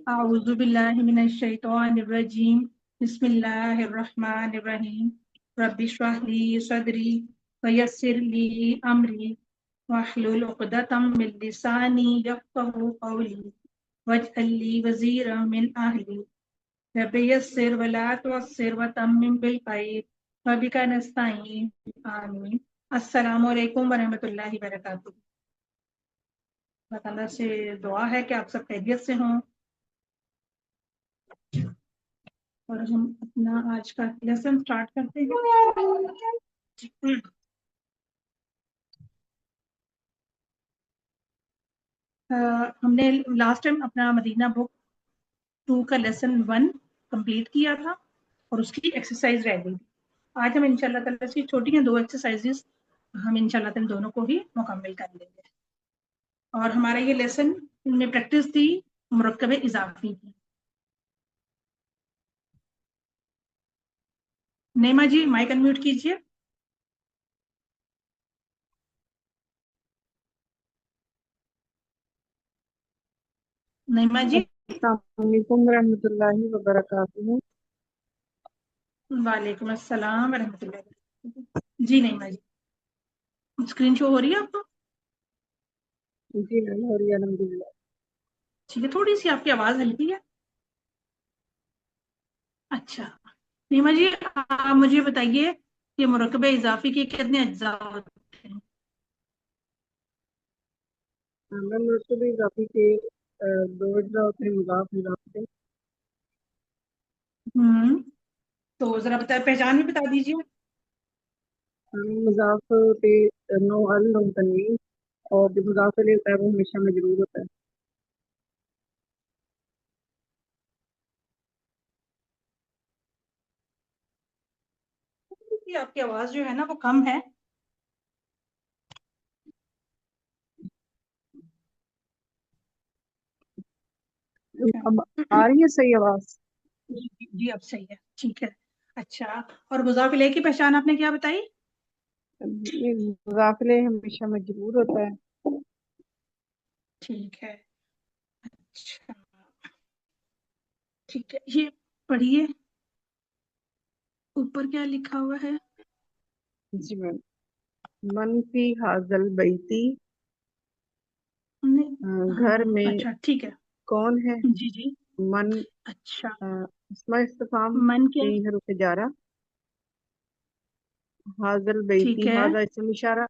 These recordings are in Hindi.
अऊज़ु बिल्लाहि मिनश शैतानिर रजीम। बिस्मिल्लाहिर रहमानिर रहीम। रब्बि इश्रह ली सदरी व यस्सिर ली अमरी वाहलुल उक़दतम मिन लिसानी यफ़क़हू क़ौली वजअल ली वज़ीरम मिन अहली रब्बि यस्सिर व ला तुअस्सिर व तम्मिम बिल खैर व बिका नस्तईन। आमीन। अस्सलामु अलैकुम व रहमतुल्लाहि व बरकातुहू। अल्लाह ताला से दुआ है कि आप सब खैरियत से हों और हम अपना आज का लेसन स्टार्ट करते हैं। हमने लास्ट टाइम अपना मदीना बुक 2 का लेसन 1 कंप्लीट किया था और उसकी एक्सरसाइज रह गई। आज हम इंशाल्लाह ताला से छोटी हैं 2 एक्सरसाइजेस हम इंशाल्लाह ताला दोनों को ही मुकम्मल कर लेंगे। और हमारा ये लेसन में प्रैक्टिस थी मुरक्कब इजाफी की। नेमा जी माइक अनम्यूट कीजिए। नेमा जी। अस्सलाम वालेकुम रहमतुल्लाहि व बरकातुहू। वालेकुम अस्सलाम व रहमतुल्लाहि। जी नेमा जी स्क्रीन शो हो रही है आपको? जी मैम, हो रही है अल्हम्दुलिल्लाह। ठीक है, थोड़ी सी आपकी आवाज हल्की है। अच्छा नीमा जी, आप मुझे बताइए कि मुरक्कब इजाफी के कितने अज्जा होते हैं? मैम मुझको भी इजाफी के दो अज्जा होते हैं, मुज़ाफ मुज़ाफ से। हम्म, तो जरा बता, पहचान भी बता दीजिए। मुज़ाफ पे नो अल नो तनवीन, और जो मुज़ाफ इलैहि होता है वो हमेशा मजरूर होता है। कि आपकी आवाज जो है ना वो कम है। अब आ रही है सही आवाज? जी अब सही है, ठीक है। अच्छा, और मुज़ाफ इलैहि की पहचान आपने क्या बताई? ये मुज़ाफ इलैहि हमेशा मजरूर होता है। ठीक है। अच्छा, ठीक है, ये पढ़िए ऊपर क्या लिखा हुआ है। जी मैम। मन फी हाजल बैती, घर हाँ में अच्छा ठीक है। कौन है? जी जी। मन अच्छा, इसमा इस्तिफाम मन क्या? फी हरूफ जारा, हाजल ठीक बैती, है। हाजा इसम इशारा।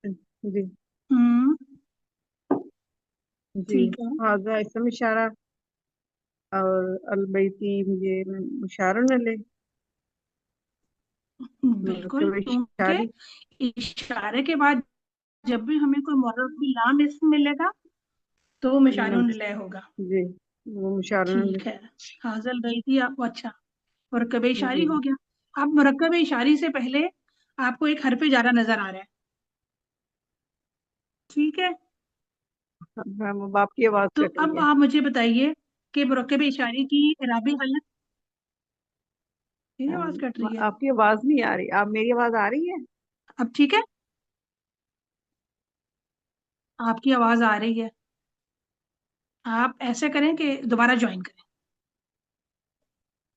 जी हम्म, जी। ठीक है। हाजा इसम इशारा, और अलबैती ये मुशारुन ले, बिल्कुल, मुरक्कब क्योंकि इशारी। इशारे के बाद जब भी हमें कोई मुअर्रफ भी लाम इसम मिलेगा तो वो मन मिशारुन लय होगा। जी, वो मुशारुन ले। ठीक है। हाजल गई थी आपको। अच्छा, मुरक्कब इशारी जी हो गया। अब मुरक्कब इशारी से पहले आपको एक हरफ जारा नजर आ रहा है, ठीक है? मैम, अब आपकी आवाज तो कट रही अब है। आप मुझे बताइए कि मुरक्कब इशारी की इराबी हालत। मेरी आवाज कट रही है? आपकी आवाज नहीं आ रही। आप मेरी आवाज आ रही है? अब ठीक है, आपकी आवाज आ रही है। आप ऐसे करें कि दोबारा ज्वाइन करें,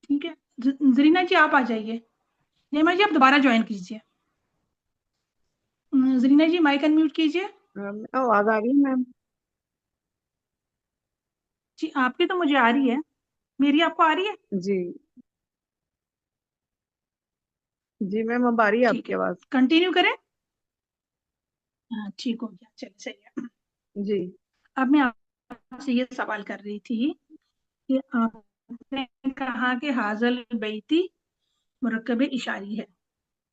ठीक है? जरीना जी आप आ जाइए। नेमा जी आप दोबारा ज्वाइन कीजिए। जरीना जी माइक अनम्यूट कीजिए। आवाज आ रही है मैम? जी आपकी तो मुझे आ रही है, मेरी आपको आ रही है? जी जी मैम, अब आ रही है ठीक आपकी है, आवाज। कंटिन्यू करें। हाँ ठीक हो गया, चलिए सही है। जी अब मैं आपसे ये सवाल कर रही थी कि आपने कहा कि हाजल बैती मुरक्कब इशारी है,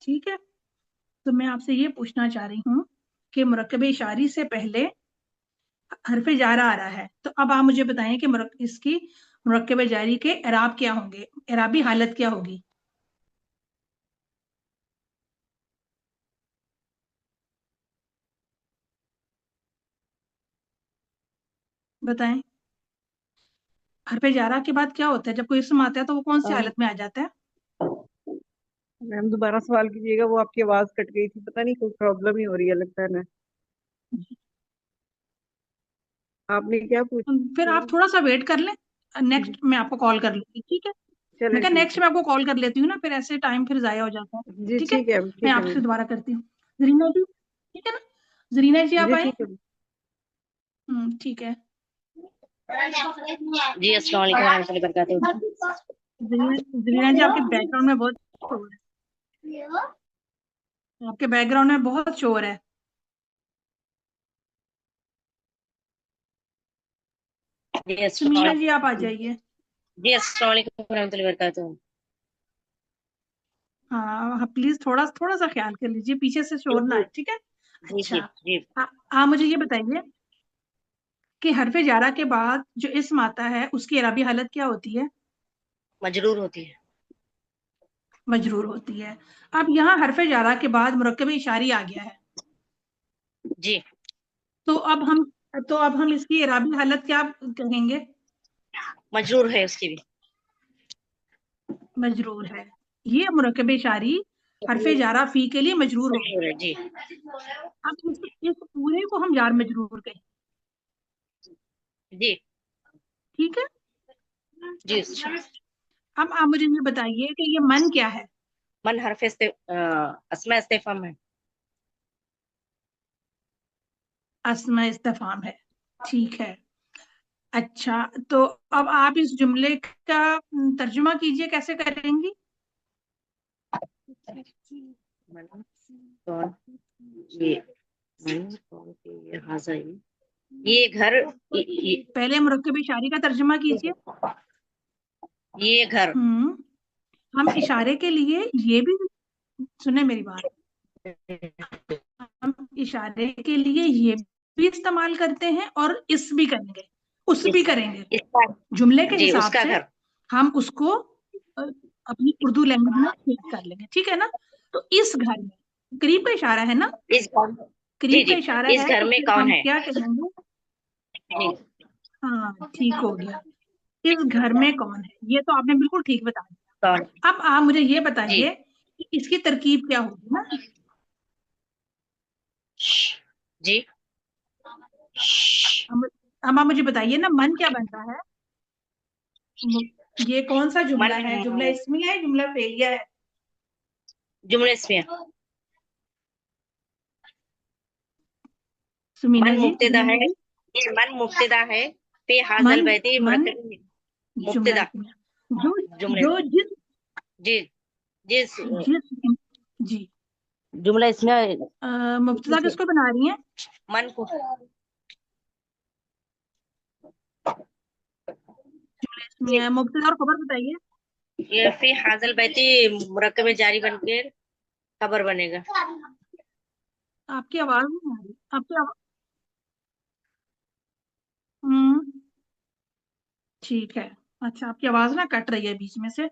ठीक है? तो मैं आपसे ये पूछना चाह रही हूँ कि मुरक्कब इशारी से पहले हरफ जारा आ रहा है, तो अब आप मुझे बताएं कि इसकी मुरक्कब जारी के एराब क्या होंगे, एराबी हालत क्या होगी? बताएं। हरफ जारा के बाद क्या होता है जब कोई इसम आता है, तो वो कौन सी अम, हालत में आ जाता है? मैम दोबारा सवाल कीजिएगा, वो आपकी आवाज कट गई थी, पता नहीं कोई प्रॉब्लम ही हो रही है लगता है ना। आपने क्या फिर पूछा? आप थोड़ा सा वेट कर लें, नेक्स्ट मैं आपको कॉल कर लूंगी, ठीक है? चलें मैं कहा ठीक नेक्स्ट है। मैं आपको कॉल कर लेती हूँ ना, फिर ऐसे टाइम फिर जाया हो जाता है। जी ठीक है, मैं ठीक है आपसे मैम। दोबारा करती हूँ। जरीना जी, ठीक है ना? जरीना जी आप जी आए। ठीक है। ठीक है। जी अस्सलाम वालेकुम रहमतुल्लाहि वबरकातुहू। जरीना जी, आपके बैकग्राउंड में बहुत शोर है, आपके बैकग्राउंड में बहुत शोर है। जी सुमीना अस्सलाम जी आप आ जाइए। जी अस्सलाम वालेकुम रहमतुल्लाहि वबरकातुहू। हाँ प्लीज थोड़ा थोड़ा सा ख्याल कर लीजिए, पीछे से शोर ना जी आए, ठीक है? जी जी अच्छा, जी। आप मुझे ये बताइए कि हरफ जारा के बाद जो इस्म आता है उसकी अरबी हालत क्या होती है? मजरूर होती है। मजरूर होती है। अब यहाँ हरफ जारा के बाद मुरक्कब इशारी आ गया है, जी तो अब हम इसकी अरबी हालत क्या कहेंगे? मजरूर है उसकी भी। मजरूर है। ये मुरक्कब इशारी हरफ जारा फी के लिए मजरूर हो मजरूर गया। है जी। अब इस पूरे को हम जार मजरूर कहें, जी ठीक है? जी। अच्छा, अब आप मुझे ये बताइए कि ये मन क्या है? मन हरफ अस्मा इस्तिफाम है। अस्मा इस्तिफाम है, ठीक है। अच्छा, तो अब आप इस जुमले का तर्जुमा कीजिए, कैसे करेंगी? मन कौन ये मन कौन ये हाजा ये घर पहले मुरक्कब इशारी का तर्जुमा कीजिए। ये घर। हम्म हम इशारे के लिए ये भी, सुने मेरी बात, हम इशारे के लिए ये भी इस्तेमाल करते हैं और इस भी करेंगे, उस भी इस करेंगे। इसका जुमले के जी हिसाब उसका से घर। हम उसको अपनी उर्दू लैंग्वेज में चेंज कर लेंगे, ठीक है ना? तो इस घर में, करीब का इशारा है ना, इस घर जी करीब का जी। इशारा इस है, घर तो में फिर कौन हम है। क्या कहेंगे? जी हाँ ठीक हो गया। इस घर में कौन है, ये तो आपने बिल्कुल ठीक बता कौन। दिया। अब आप मुझे ये जी बताइए कि इसकी तरकीब क्या होगी ना? जी। अब अब आप मुझे बताइए ना, मन क्या बनता है? ये कौन सा मन जुमला है? जुमला इस्मिया है, जुमला फेलिया है? जुमले इसमें सुमीना मन जी, मुब्तदा सुमीना है। जी। ये मन मुब्तदा है। पे हाजल मन बैती मन मुरक्कब जुमला मुब्तदा इस्मिया, जो जुमले जो जिस जी जिस जिस जी, जुमला इसमें मुब्तदा किसको बना रही हैं? मन को जुमला इस्मिया है, मुब्तदा और खबर बताइए। ये फी हाजल बैती मुरक्कब जारी बनकर खबर बनेगा। आपकी आवाज नहीं आ रही, आपकी आवाज। हम्म ठीक है। अच्छा, आपकी आवाज ना कट रही है बीच में से।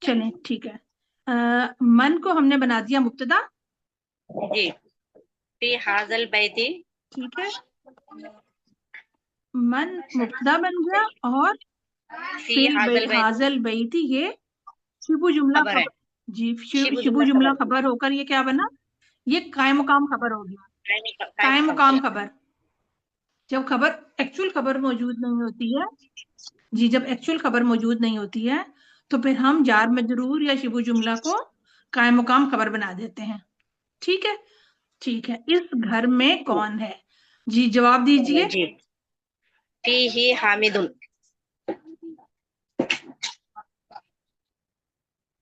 चलें ठीक है। मन को हमने बना दिया मुब्तदा, जी फी हाजल बैती ठीक है? मन मुब्तदा बन गया, और फी फिल हाजल बैती हाजल बैती, ये शिबु जुमला खबर है। खबर। जी, शिबु शिबु जुमला जुमला खबर खबर होकर ये क्या बना? ये कायम मुकाम खबर हो गया। कायम कायम मुकाम मुकाम खबर। खबर, जब खबर, एक्चुअल खबर मौजूद नहीं होती है, जी जब एक्चुअल खबर मौजूद नहीं होती है, तो फिर हम जार मजरूर या शिबु जुमला को कायम मुकाम खबर बना देते हैं, ठीक है? ठीक है, इस घर में कौन है? जी जवाब दीजिए। जी फी ही हामिदुन।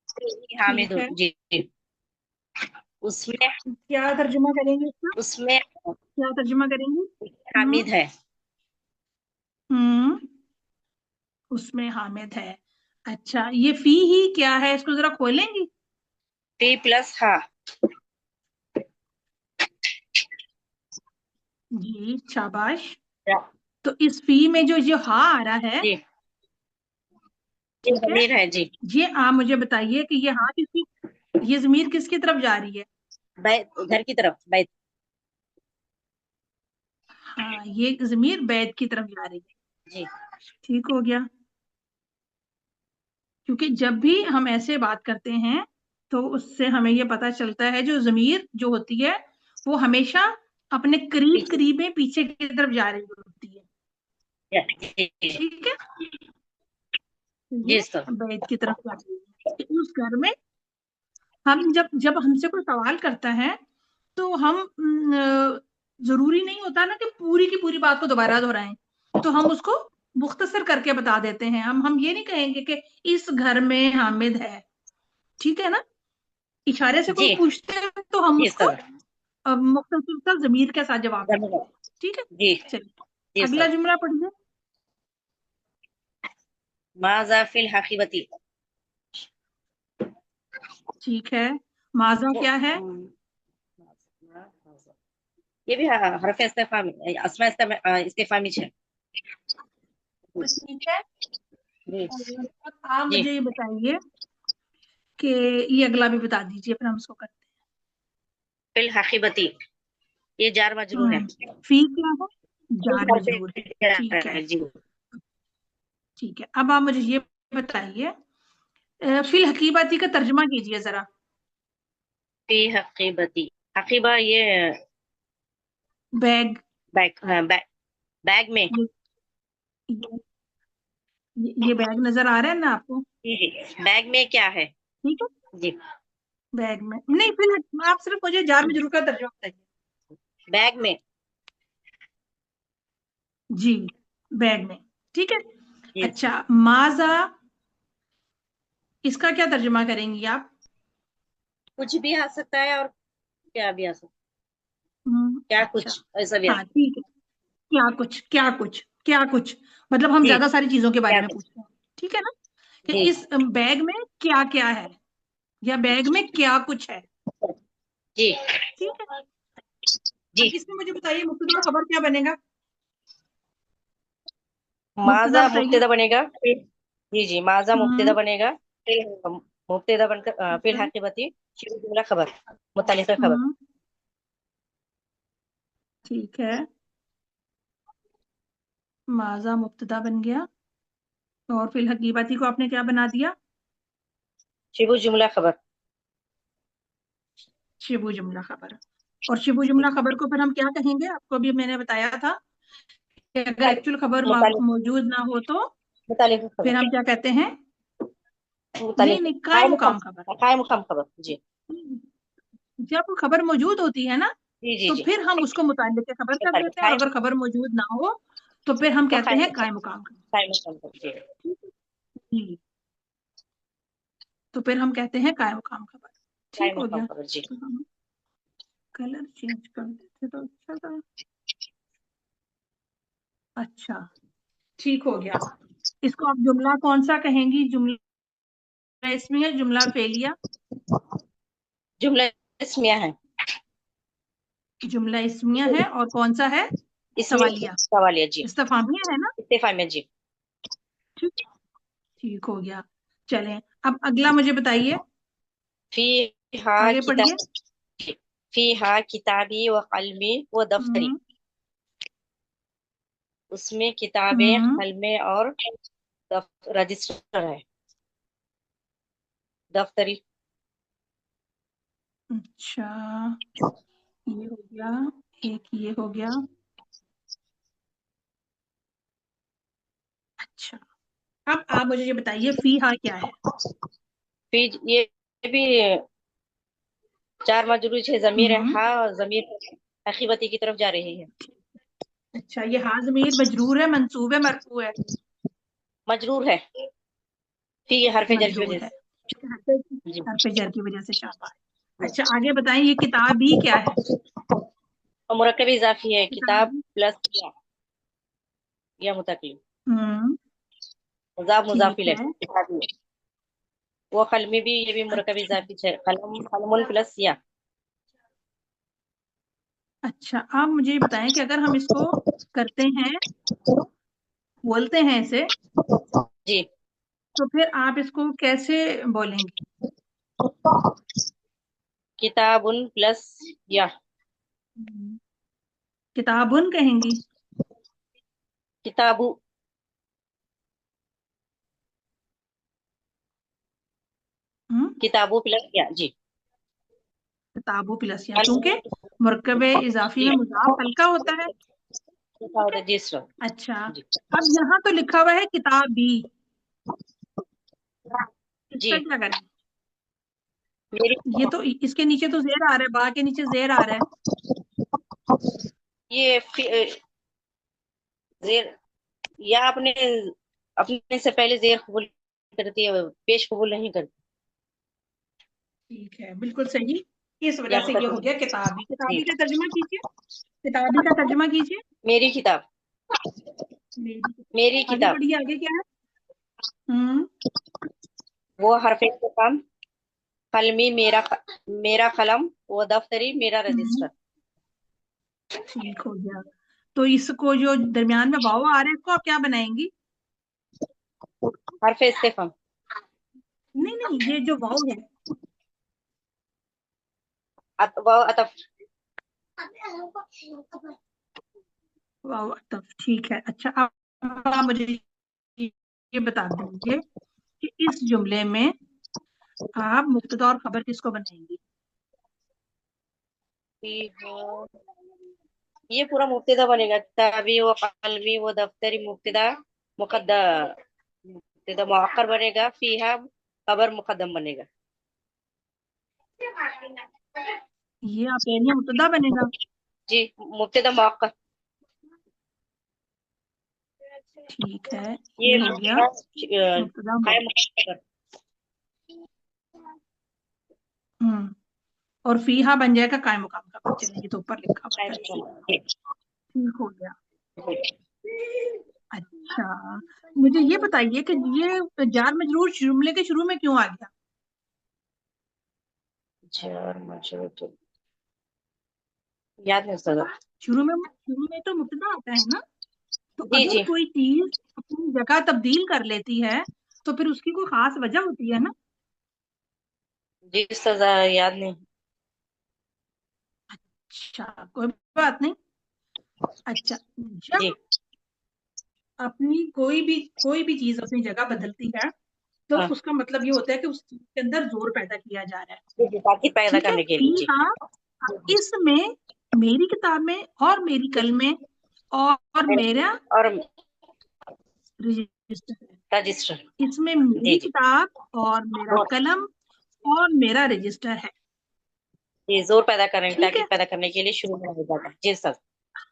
फी ही ठीक हामिदुन है, जी जी। उसमें क्या तर्जुमा करेंगे इसका? उसमें क्या तर्जुमा करेंगे? हामिद है। हम्म उसमें हामिद है। अच्छा, ये फी ही क्या है, इसको जरा खोलेंगी? फी प्लस हा। जी शाबाश। तो इस फी में जो जो हा आ रहा है, जी ये ठीक है, जमीर है जी। ये आप मुझे बताइए कि ये हा किसकी, ये जमीर किसकी तरफ जा रही है? बैत घर की तरफ बैत। हाँ, ये जमीर बैत की तरफ जा रही है, जी ठीक हो गया। क्योंकि जब भी हम ऐसे बात करते हैं, तो उससे हमें ये पता चलता है, जो जमीर जो होती है वो हमेशा अपने करीब पीछे करीब में पीछे की तरफ जा रही होती है, जी ठीक है? जी ये सर। बैत की तरफ जाती है कि उस घर में हम जब जब हमसे कोई सवाल करता है तो हम जरूरी नहीं होता ना कि पूरी की पूरी बात को दोबारा दोहराएं, तो हम उसको मुख्तसर करके बता देते हैं। हम ये नहीं कहेंगे कि इस घर में हामिद है, ठीक है ना। इशारे से कोई जी पूछते हैं तो हम जी उसको सर। मुख्तसर सा जमीर के साथ जवाब देते हैं, धन्यवाद। ठीक है। जी चलिए जी अगला सर। जुमला पढ़िए। माजा फिल हकीबती। ठीक है, माजा वो क्या है? ये भी हरफ इस्तिफाम अस्मा इस्तिफामी है। तो ठीक है, जी और अब आप जी। मुझे ये बताइए कि ये अगला भी बता दीजिए, फिर हम उसको करते फिल हकीबती, ये जार हैं। मजरूर है। फी क्या है? जार हर पे मजरूर है, जा ठीक रहा है। है जी। ठीक है, अब आप मुझे ये बताइए, फिल हकीबती का तर्जुमा कीजिए जरा। फी हकीबती, हकीबा ये बैग। बैग, हाँ, बैग में। ये ये, ये बैग नजर आ रहा है ना आपको? जी जी, बैग में क्या है? ठीक है, जी, बैग में नहीं, फिर आप सिर्फ मुझे जार मजरूर का तर्जुमा बताइए। बैग में। जी, बैग में, ठीक है। जी सर। अच्छा, माजा, इसका क्या तर्जुमा करेंगी आप? कुछ भी आ सकता है और क्या भी आ सकता है, क्या अच्छा, कुछ ऐसा भी आ हाँ सकता ठीक है, क्या कुछ, क्या कुछ, क्या कुछ, मतलब हम है। जी, ज्यादा सारी चीजों के बारे क्या में कुछ। पूछते हैं, ठीक है ना। कि जी इस बैग में क्या क्या है, या बैग में क्या कुछ है, जी ठीक है। जी। अब इसमें मुझे बताइए मुब्तदा और खबर क्या बनेगा? मुब्तदा माजा बताइए। मुब्तदा बनेगा जी जी, माजा मुब्तदा हम्म। बनेगा। फिर मुब्तदा बनकर फिर अच्छा। हाकिबती, शुरू जुमला खबर, मुतल्लिका खबर। हम्म। ठीक है, माजा मुब्तदा बन गया, और फिल हकीबती को आपने क्या बना दिया? शिबु जुमला खबर। शिबू जुमला खबर। और शिबू जुमला खबर को फिर हम क्या कहेंगे? आपको भी मैंने बताया था कि अगर एक्चुअल खबर मौजूद ना हो तो मुतल्लिका फिर खबर, हम क्या कहते हैं? नहीं मुतल्लिका नहीं, काय मुकाम खबर। कायम मुकाम खबर। जी जब खबर मौजूद होती है ना, जी जी तो जी। फिर हम उसको मुताल्लिक़ खबर कर देते हैं, और कायम अगर खबर मौजूद ना हो तो फिर हम तो कहते हैं काय मुकाम खबर। कायम मुकाम खबर। जी जी, तो फिर हम कहते हैं काय मुकाम खबर। ठीक कायम हो मुकाम गया। खबर। जी तो हम कलर चेंज कर देते तो अच्छा था। अच्छा, ठीक हो गया। इसको आप जुमला कौन सा कहेंगी? जुमला इसमिया, जुमला फेलिया? जुमला इसमिया है। जुमला इसमिया है, और कौन सा है? इसमें सवालिया, सवालिया। जी इस्तेफामिया है ना। इस्तीफा में। जी ठीक, ठीक हो गया। चलें, अब अगला मुझे बताइए, फी हा आगे पढ़िए। किताब, फी हा किताबी व कलमी व दफ्तरी। हम्म। उसमें किताबें, हम्म। कलमे और रजिस्टर है। दफ्तरी। अच्छा, ये हो गया, एक ये हो गया। अच्छा, अब आप मुझे ये बताइए, फीहा क्या है? फिर ये भी चार मजरूर है, जमीर है हम्म। हा, और जमीर अखीबती की तरफ जा रही है। अच्छा, ये हाँ ज़मीर मजरूर है, मंसूब है, मरफू है? मजरूर है। फी हरफ जर की मजरूर वजह है, से। जी हरफ जर की वजह से, शाबाश। अच्छा, आगे बताएं, ये किताब ही क्या है? और मुरक्कब इजाफी है, किताब किताब। प्लस या मुतकलिम। हम्म। मुजाफ ठीक मुजाफिल है है। किताबी। वो कलमी भी, ये भी मुरक्कब अच्छा। इजाफी है, कलम कलमुन प्लस या। अच्छा, आप मुझे ये बताएं कि अगर हम इसको करते हैं, बोलते हैं इसे, जी तो फिर आप इसको कैसे बोलेंगे? किताबुन प्लस या। किताबुन कहेंगी? किताबु। हम्म। किताबु प्लस या। जी किताबो प्लस या, क्योंकि कलमुन। मुरकब इजाफी जी में मुजाफ हल्का होता है। लिखा ठीक होता है। है। जी सर। अच्छा, जी अब यहाँ तो लिखा हुआ है किताबी, जी इसका क्या करें? मेरी ये तो इसके नीचे तो जेर आ रहा है, बा के नीचे जेर आ रहा है। ये जेर या आपने अपने से पहले जेर कबूल करती है, पेश कबूल नहीं करती। ठीक है, बिल्कुल सही। इस या वजह से ये हो गया किताबी। जी किताबी का तर्जुमा कीजिए। किताबी का तर्जुमा कीजिए। मेरी किताब, मेरी। मेरी आगे किताब। बढ़िए, आगे क्या है? हम्म। वो हरफे के काम, कलमी मेरा, मेरा कलम, वो दफ्तरी मेरा हम्म, रजिस्टर। ठीक हो गया। तो इसको जो दरमियान में वाव आ रहा है, इसको आप क्या बनाएंगी? हरफे इस्तेफाम, नहीं नहीं, ये जो वाव है। वो अतफ। वाव अतफ, ठीक है। अच्छा, आप मुझे ये बता दीजिए कि इस जुमले में आप मुब्तदा और खबर किसको बनाएंगी? ये पूरा मुब्तदा बनेगा, किताबी व कलमी व दफ्तरी मुब्तदा, मुब्तदा मुअक्कर बनेगा, फीहा खबर मुकद्दम बनेगा। ये आप कह रही हैं मुब्तदा बनेगा। जी मुब्तदा मुअक्कर। ठीक है, ये ये हो गया मुब्तदा कायम मुअक्कर। मुकद्दर, हम्म। और फीहा बन जाएगा कायम मुकाम का। चलिए, ये तो ऊपर लिखा हुआ कायम था। मुकद्दर। ठीक हो गया। अच्छा, मुझे ये बताइए कि ये जार मजरूर जुमले के शुरू में क्यों आ गया? जार मजरूर याद नहीं उसका। शुरू में तो मुब्तदा आता है ना। तो जी अगर जी कोई चीज अपनी जगह तब्दील कर लेती है, तो फिर उसकी कोई खास वजह होती है ना। जी सजा याद नहीं। अच्छा, कोई बात नहीं। अच्छा, जब जी अपनी कोई भी चीज अपनी जगह बदलती है, तो हाँ उसका मतलब ये होता है कि उस चीज के अंदर जोर पैदा किया जा रहा है। जी जी, ताकि पैदा ठीक है, करने के फी लिए जी। हाँ। इसमें मेरी किताब में और मेरी कल में और मेरा और रजिस्टर है। रजिस्टर। इसमें जी मेरी जी किताब और मेरा कलम और मेरा रजिस्टर है। ये जोर पैदा करेंगे, ठीक ताकि है। पैदा करने के लिए शुरू में हो जाता है जी सर।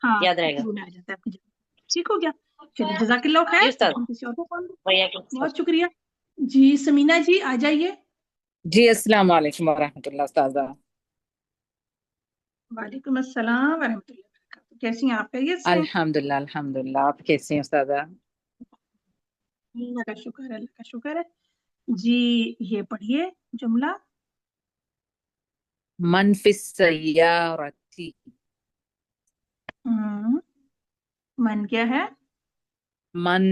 हाँ, याद रहेगा। शुरू में आ जाता है आपकी जगह। ठीक हो गया। चलिए, जजाकिल्लाह जी खैर। अब उस्ताद, हम किसी और को कॉल। भैया के साथ। बहुत शुक्रिया। जी, समीना जी आ जाइए। जी अस्सलाम वालेकुम वरहमतुल्लाह उस्तादा। वालेकुम अस्सलाम वरहमतुल्लाहि वबरकातुहू। कैसी हैं आप? खैरियत से हैं? अल्हम्दुलिल्लाह अल्हम्दुलिल्लाह, आप कैसे हैं उस्तादा? अल्लाह का शुक्र है, अल्लाह का शुक्र है। जी, ये पढ़िए जुमला। मन फिस सय्यारती। हम्म, मन क्या है? मन,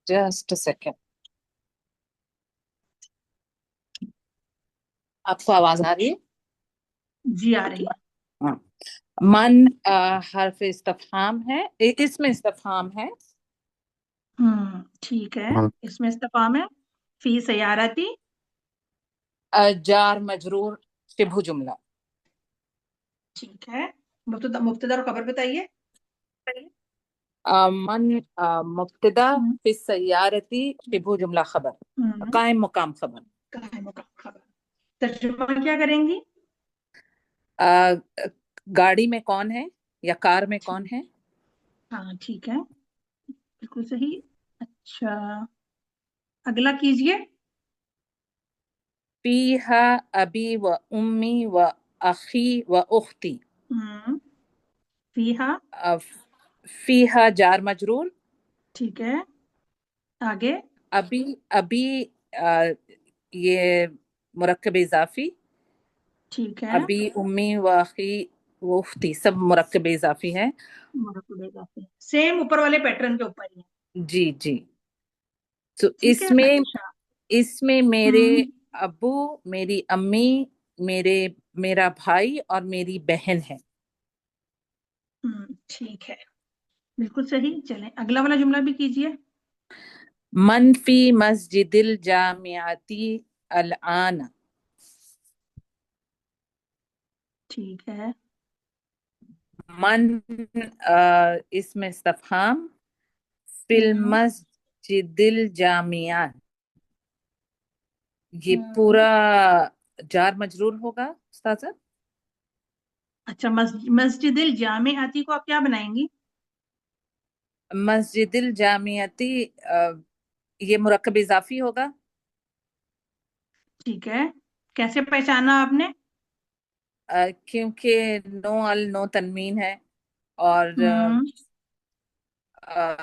जस्ट अ सेकंड, आपको आवाज आ रही है? जी, आ रही है। हाँ। मन हर्फ इस्तफहाम है, इसमें इस्तफहाम है। ठीक है। इसमें इस्तिफाम है। फी सयारती। जार मजरूर शिबह जुमला। ठीक है। मुब्तदा मुब्तदा और खबर बताइए। मन मुब्तदा, हम्म फिस सय्यारती शिबह जुमला खबर, हम्म, कायम मुकाम खबर। कहाँ है मुकाम खबर? तर्जुमा क्या करेंगी? अ, गाड़ी में कौन है या कार में ठीक। कौन है? हाँ, ठीक है, बिल्कुल सही। अच्छा, अगला कीजिए। फीहा अबी व उम्मी व अखी व उख्ती। हम्म फीहा। अ, फीहा जार मजरूर। ठीक है, आगे। अबी, अबी ये मुरक्कब इजाफी। ठीक है। अबी उम्मी व अखी व उख्ती सब मुरक्कब इजाफी है। सेम ऊपर वाले पैटर्न के ऊपर ही है। जी जी। तो ठीक है। इसमें, अच्छा। इसमें मेरे हम्म अबू, मेरी अम्मी, मेरे, मेरा भाई और मेरी बहन है। ठीक है, बिल्कुल सही। चलें, अगला वाला जुमला भी कीजिए। मन फी मस्जिदिल जामियाती अल आन। ठीक है। मन इसमें इस्तफहाम, फिल हम्म। मस्जिदिल जामिया, ये हम्म। पूरा जार मजरूर होगा उस्ताजा। अच्छा, मस्जिदिल जामिअती को आप क्या बनाएंगी? मस्जिदिल जामियती, ये मुरक्कब इजाफी होगा। ठीक है, कैसे पहचाना आपने? क्योंकि नो अल नो तनवीन है, और हम्म।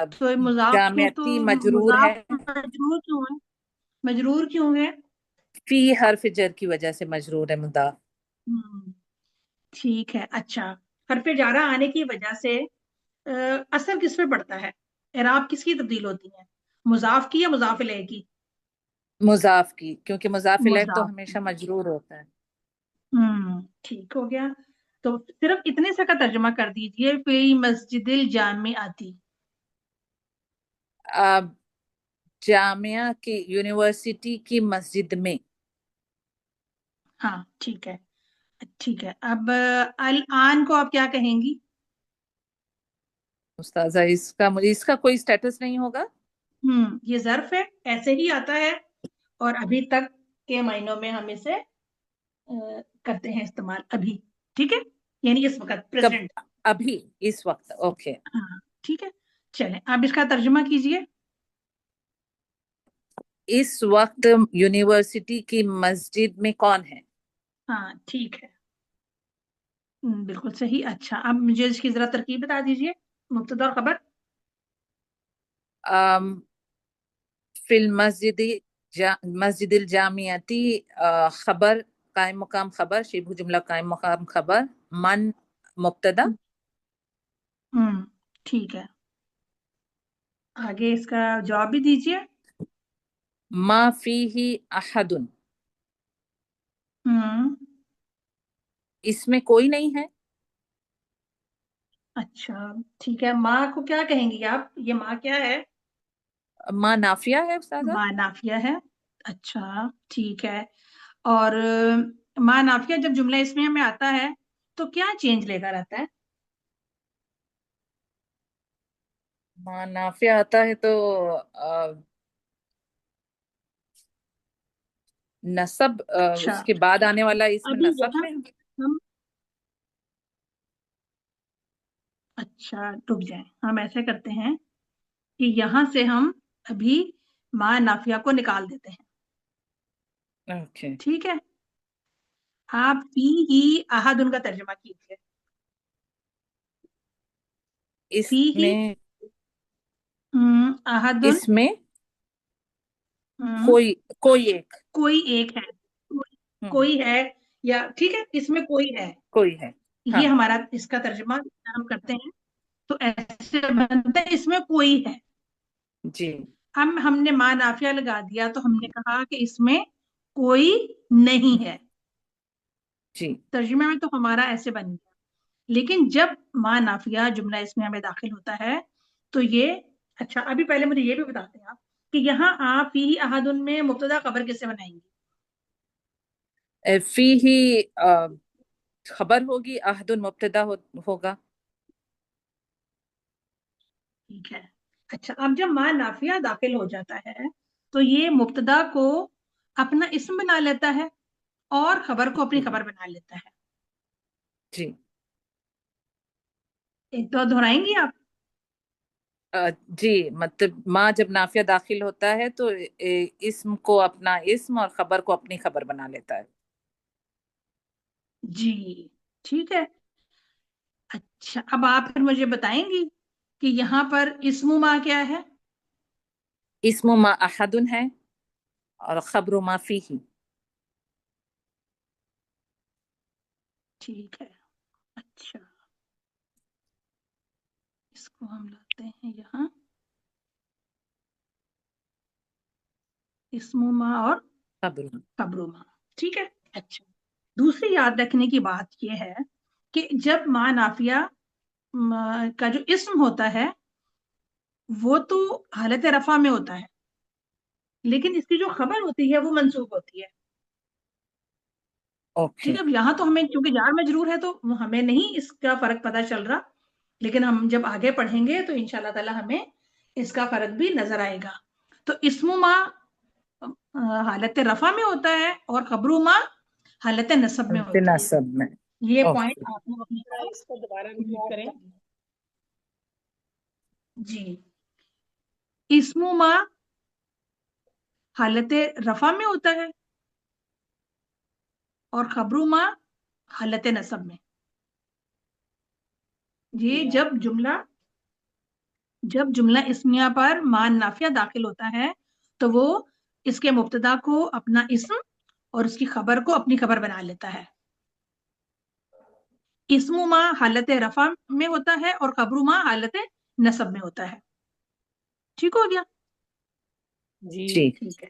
तो ये मुजाफ है तो जामियती मजरूर है, मुजाफ मजरूर क्यों है? मजरूर क्यों है? फी हर्फ जर की वजह से मजरूर है मुदाफ। हम्म। ठीक है, अच्छा। हरफे जारा आने की वजह से अ, असर किस पे पड़ता है? एराब किसकी तब्दील होती है? मुजाफ की या मुजाफ इलैह की? मुजाफ की, क्योंकि मुजाफ इलैह तो मुजाफ की। हमेशा मजरूर होता है। ठीक हो गया। तो सिर्फ इतने से का तर्जुमा कर दीजिए, फी मस्जिदिल जामिअती। अब जामिया की, यूनिवर्सिटी की मस्जिद में। हाँ, ठीक है। ठीक है, अब अल आन को आप क्या कहेंगी? उस्ताजा, इसका मुझे इसका कोई स्टेटस नहीं होगा। ये जर्फ है, ऐसे ही आता है। और अभी तक के मायनों में हम इसे करते हैं इस्तेमाल अभी। ठीक है, यानी इस वक्त कब? प्रेजेंट। अभी, इस वक्त, ओके। हाँ, ठीक है। चलें, आप इसका तर्जुमा कीजिए। इस वक्त यूनिवर्सिटी की मस्जिद में कौन है? हाँ, ठीक है। बिल्कुल सही। अच्छा, अब मुझे इसकी जरा तरकीब बता दीजिए, मुब्तदा और खबर। अम, फिल मस्जिद, मस्जिदिल जामियती, खबर कायम मुकाम खबर, शिबह जुमला कायम मुकाम खबर, मन मुब्तदा। हम्म। ठीक है, आगे इसका जवाब भी दीजिए। मा फीही अहदुन, हम्म। इसमें कोई नहीं है। अच्छा, ठीक है। माँ को क्या कहेंगी आप? ये माँ क्या है? मा नाफिया है उस्तादा। माँ नाफिया है। अच्छा, ठीक है। और माँ नाफिया जब जुमला इसमें हमें आता है तो क्या चेंज लेकर आता है? मा नाफिया आता है तो नसब, अच्छा, उसके बाद आने वाला इसमें अभी नसब यहाँ में। हम, अच्छा रुक जाएं, हम ऐसे करते हैं कि यहाँ से हम अभी माँ नाफिया को निकाल देते हैं। ओके। ठीक है, आप फी ही अहद उनका तर्जुमा कीजिए। फी ही इसमें, अहदुन। इसमें हम्म, कोई, कोई एक। कोई एक है। हम्म, कोई है, या ठीक है, इसमें कोई है। कोई है। ये हाँ। हमारा इसका तर्जुमा हम करते हैं। तो ऐसे बनता है, इसमें कोई है। जी। हमने माँ नाफिया लगा दिया तो हमने कहा कि इसमें कोई नहीं है। जी। तर्जुमे में तो हमारा ऐसे बन गया। लेकिन जब माँ नाफिया जुमला इसमें हमें दाखिल होता है तो ये, अच्छा अभी पहले मुझे ये भी बताते हैं आप कि यहाँ आप ही अहादुन में मुब्तदा खबर किससे बनाएंगे? फी ही खबर होगी, अहदुन मुब्तदा होगा। ठीक है। अच्छा, अब जब माँ नाफिया दाखिल हो जाता है तो ये मुब्तदा को अपना इस्म बना लेता है और खबर को अपनी जी। खबर बना लेता है। जी। एक तो दोहराएंगी आप? जी, मतलब माँ जब नाफिया दाखिल होता है तो इस्म को अपना इस्म और खबर को अपनी खबर बना लेता है। जी, ठीक है। अच्छा, अब आप फिर मुझे बताएंगी कि यहाँ पर इस्मु माँ क्या है? इस्म मा अहदुन है, और खबर मा फीही। ठीक है। अच्छा, इसको हम लाते हैं यहाँ, इस्मु माँ और खबर। खबरू माँ। ठीक है। अच्छा, दूसरी याद रखने की बात यह है कि जब माँ नाफिया का जो इस्म होता है वो तो हालत रफा में होता है, लेकिन इसकी जो खबर होती है वो मंसूब होती है। ओके। ठीक है, अब यहाँ तो हमें क्योंकि जार मजरूर है तो हमें नहीं इसका फर्क पता चल रहा, लेकिन हम जब आगे पढ़ेंगे तो इंशाल्लाह ताला हमें इसका फर्क भी नजर आएगा। तो इस्मु मा हालत रफा में होता है और खबरू मा हालत नसब में होती है। नसब में। ये पॉइंट ओके। आप लोग अपनी तरफ इसको दोबारा नोट रिपीट कर करें। लें। जी, इस्मु मा हालत रफा में होता है और खबरू मा हालत नसब में। ये जब जुमला इस्मिया पर मान नाफिया दाखिल होता है तो वो इसके मुब्तदा को अपना इस्म और उसकी खबर को अपनी खबर बना लेता है। इस्मु मा हालत रफा में होता है और खबरू मा हालत नसब में होता है। ठीक हो गया? जी जी। ठीक है।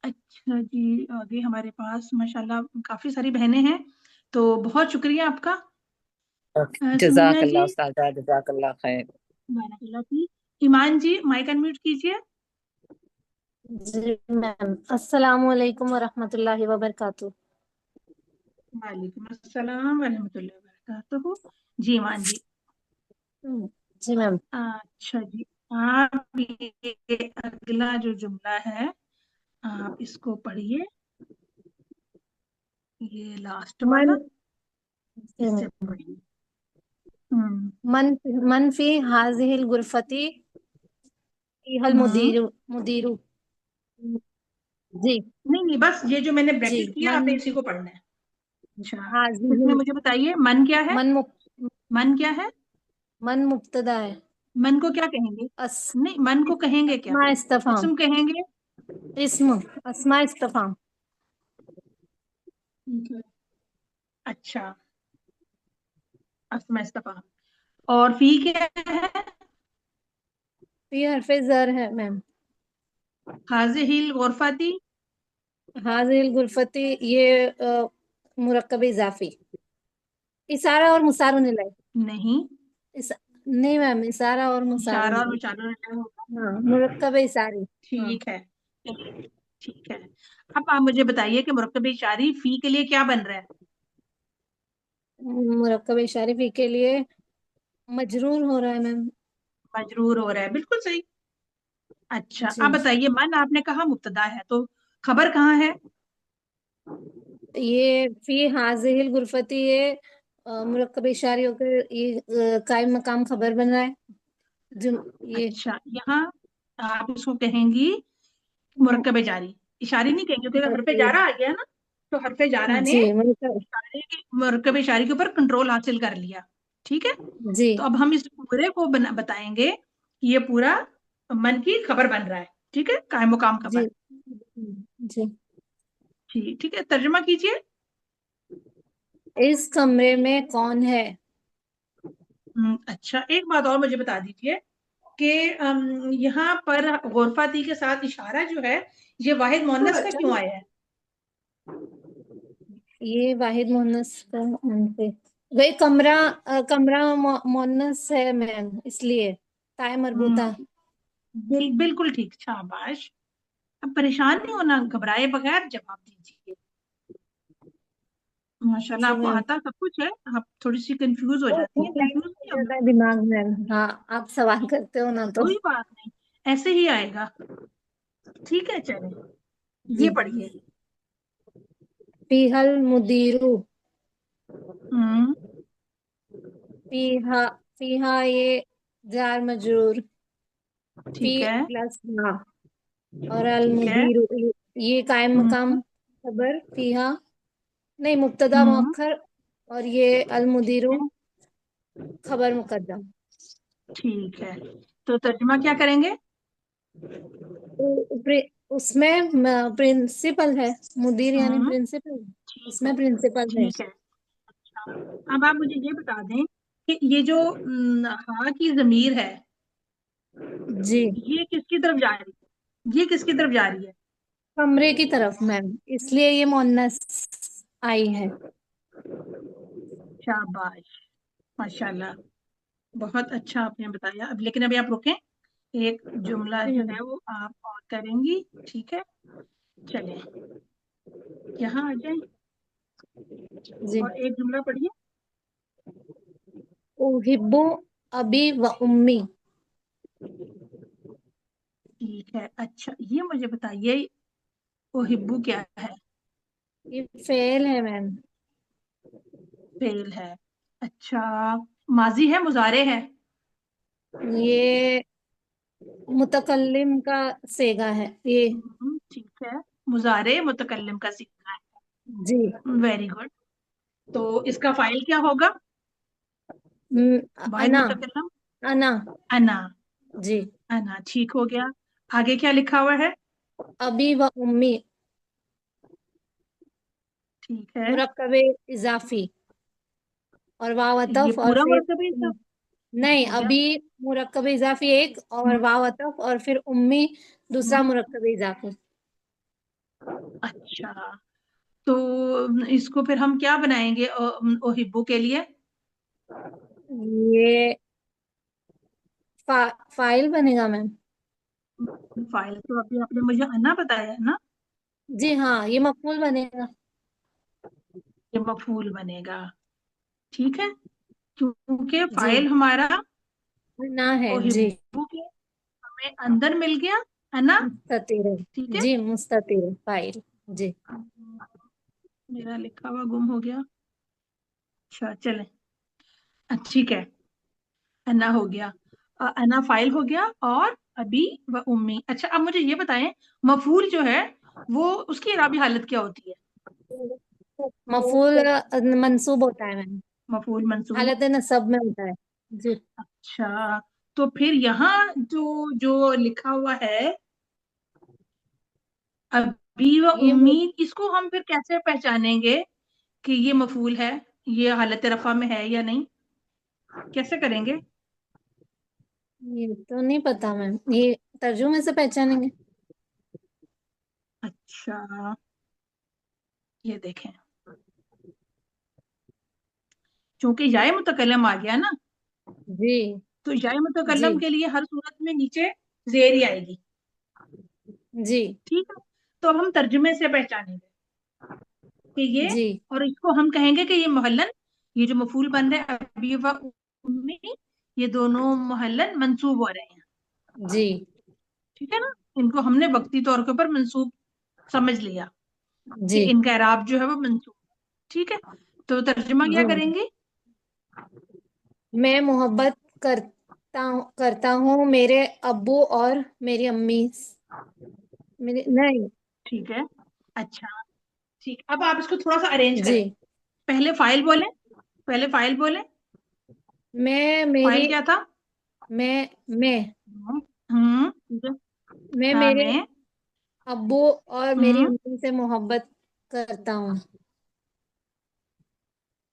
अच्छा जी, आगे हमारे पास माशाल्लाह काफी सारी बहनें हैं, तो बहुत शुक्रिया आपका। ओके, सुमन्ना जी, जजाकल्ला उस्ताद, जजाकल्ला खैर। बारकल्लाह फीक। ईमान जी, माइक अनम्यूट कीजिए। जी मैम, अस्सलामु अलैकुम वरहमतुल्लाहि वबरकातुह। वालेकुम अस्सलाम वरहमतुल्लाहि वबरकातुहू। जी ईमान जी। जी मैम, अच्छा जी, आप ये अगला जो जुमला है आप इसको पढ़िए, ये लास्ट मन वाला, इससे पढ़िए। मन मन फी हाजिहिल गुरफती फीहल हम्म, मुदीरु। जी नहीं नहीं, बस ये जो मैंने जी। ब्रैकेट किया मन आपने इसी को पढ़ना है। अच्छा, इसमें हाजिहिल मुझे बताइए मन क्या है? मन मुब, मन क्या है? मन मुब्तदा है। मन को क्या कहेंगे? अस नहीं, मन को कहेंगे क्या? अस्मा इस्तफाम, इसम कहेंगे? इस्म अस्मा इस्तफाम। ठीक है। अच्छा, अस्मा इस्तफाम। और फी क्या है? फी हरफे जर है मैम। हाजिहिल गुरफती। हाजिहिल गुरफती ये मुरक्कब इजाफी, इशारा और मुसारुन इलैह। नहीं, इस नहीं मैम, इशारा और मुसारुन इशारा और इलैह। मुशारा होगा। हाँ, मुरक्कब इशारी। हाँ, ठीक है, ठीक है। अब आप मुझे बताइए कि मुरक्कब इशारी फी के लिए क्या बन रहा है? मुरक्कब इशारे फी के लिए मजरूर हो रहा है मैम। मजरूर हो रहा है, बिल्कुल सही। अच्छा, अब जी, बताइए मन आपने कहा मुब्तदा है, तो खबर कहाँ है? ये फी हाजिहिल गुरफती ये मुरक्कब इशारी होकर ये कायम मकाम खबर बन रहा है। ये अच्छा, यहाँ आप इसको कहेंगी मुरक्कब जारी, इशारी नहीं कहेंगे क्योंकि हरफे मुरक्कब, जारा आ गया ना, तो हरफे जारा ने जी मुरक्कब, मुरक्कब इशारी के ऊपर कंट्रोल हासिल कर लिया। ठीक है, जी तो अब हम इस पूरे को बताएंगे कि ये पूरा मन की खबर बन रहा है। ठीक है, कायम मुकाम जी खबर। जी। ठीक, ठीक है, तर्जुमा कीजिए। इस कमरे में कौन है? अच्छा, एक बात और मुझे बता दीजिए कि यहाँ पर गुरफाती के साथ इशारा जो है ये वाहिद मुअन्नस का क्यों आया है? ये वाहिद मुन्नस का पे वही कमरा कमरा मुन्नस है मैम, इसलिए ताय मरबूता। हम्म, बिल्कुल ठीक, शाबाश। अब परेशान नहीं होना, घबराए बगैर जवाब दीजिए। माशाल्लाह, जी आपको मैम, आता सब कुछ है, आप थोड़ी सी कंफ्यूज हो जाती हैं, टाइम कंफ्यूज लग नहीं जाता होना। है दिमाग में। हाँ, आप सवाल करते हो ना तो। कोई बात नहीं, ऐसे ही आएगा। ठीक है, चले, ये जी। पढ़िए। फीहल मुदीरु। हम्म, फीहा, फीहा ये जार मजरूर, फी ठीक है, प्लस हा, और अल ठीक है। मुदीरु ये कायम हम्म, मकाम खबर फीहा, नहीं मुब्तदा हम्म, मुअख्खर, और ये अल ठीक मुदीरु है, खबर मुकद्दम। ठीक है। तो तर्जुमा क्या करेंगे? उसमें प्रिंसिपल है, मुदीर यानी हम्म, प्रिंसिपल, ठीक है, उसमें प्रिंसिपल है। ठीक है। अच्छा, अब आप मुझे ये बता दें कि ये जो हा की जमीर है जी, ये किसकी तरफ जा रही है? ये किसकी तरफ जा रही है? कमरे की तरफ मैम, इसलिए ये मुअन्नस आई है। शाबाश, माशाल्लाह, बहुत अच्छा आपने बताया। अब लेकिन अभी आप रुकें, एक जुमला जो है वो आप और करेंगी। ठीक है, चले यहाँ आ जाए। जी। और एक जुमला पढ़िए। उहिब्बु अबी व उम्मी। ठीक है, अच्छा ये मुझे बताइए, ओहिब्बू क्या है? ये फेल है मैम। फेल है। अच्छा, माजी है, मुजारे है? ये मुतकल्लिम का सेगा है ये। ठीक है, मुजारे मुतकल्लिम का सीखा जी। है, वेरी गुड। तो इसका फाइल क्या होगा? वाहिद अना। मुतकल्लम। अना। अना। जी। अना, ठीक हो गया। आगे क्या लिखा हुआ है? अबी व उम्मी ठीक है, मुरक्कबे इजाफी और वाव ये अतफ और पूरा फिर मुरक्कब है इसका? ठीक नहीं, हो गया। अभी मुरक्कब इजाफी एक और हम्म, वाव अतफ और फिर उम्मी दूसरा हम्म, मुरक्कब इजाफी। अच्छा, तो इसको फिर हम क्या बनाएंगे ओहिब्बू के लिए? ये फाइल बनेगा मैम। फाइल तो अभी आपने मुझे अना बताया है ना? जी हाँ, ये मफूल बनेगा। ये मफूल बनेगा। ठीक है, क्योंकि जी। फाइल हमारा ना है जी। ओहिब्बू के हमें अंदर मिल गया है ना? मुस्ततिर। ठीक है। जी मुस्ततिर फाइल। जी। मेरा लिखा हुआ गुम हो गया। अच्छा चले, ठीक है, अना हो गया। अना फाइल हो गया, और अभी व उम्मी। अच्छा, अब मुझे ये बताएं, मफूल जो है वो उसकी इराबी हालत क्या होती है? मफूल मंसूब होता है मैम। मफूल मंसूब। हालत नसब में होता है। जी। अच्छा, तो फिर यहाँ जो जो लिखा हुआ है अभी व ये उम्मी, इसको हम फिर कैसे पहचानेंगे कि ये मफूल है, ये हालत रफा में है या नहीं? कैसे करेंगे? ये तो नहीं पता मैम, ये तर्जुमे से पहचानेंगे। अच्छा, ये देखें, चूंकि याय मुतकल्लम आ गया ना, जी। तो याय जी। मुतकल्लम के लिए हर सूरत में नीचे जेर ही आएगी। जी। ठीक है, तो अब हम तर्जुमे से पहचानेंगे कि ये, जी। और इसको हम कहेंगे कि ये मोहल्लन, ये जो मफूल बन रहे हैं अबी व उम्मी, ये दोनों मोहल्लन मंसूब हो रहे हैं। जी। ठीक है ना, इनको हमने वक्ती तौर के ऊपर मंसूब समझ लिया कि जी। इनका एराब जो है वो मंसूब। ठीक है, तो तर्जुमा क्या जी मैम। करेंगे? मैं मोहब्बत करता हूँ मेरे अब्बू और मेरी अम्मी मेरे नहीं। ठीक है, अच्छा, ठीक, अब आप इसको थोड़ा सा अरेंज जी। करें। पहले फाइल बोले, पहले फाइल बोले। मैं मेरी फाइल क्या था? मैं ठीक है। मैं हाँ, मेरे मैं। अब्बू और मेरी हम्म, अम्मी से मोहब्बत करता हूँ।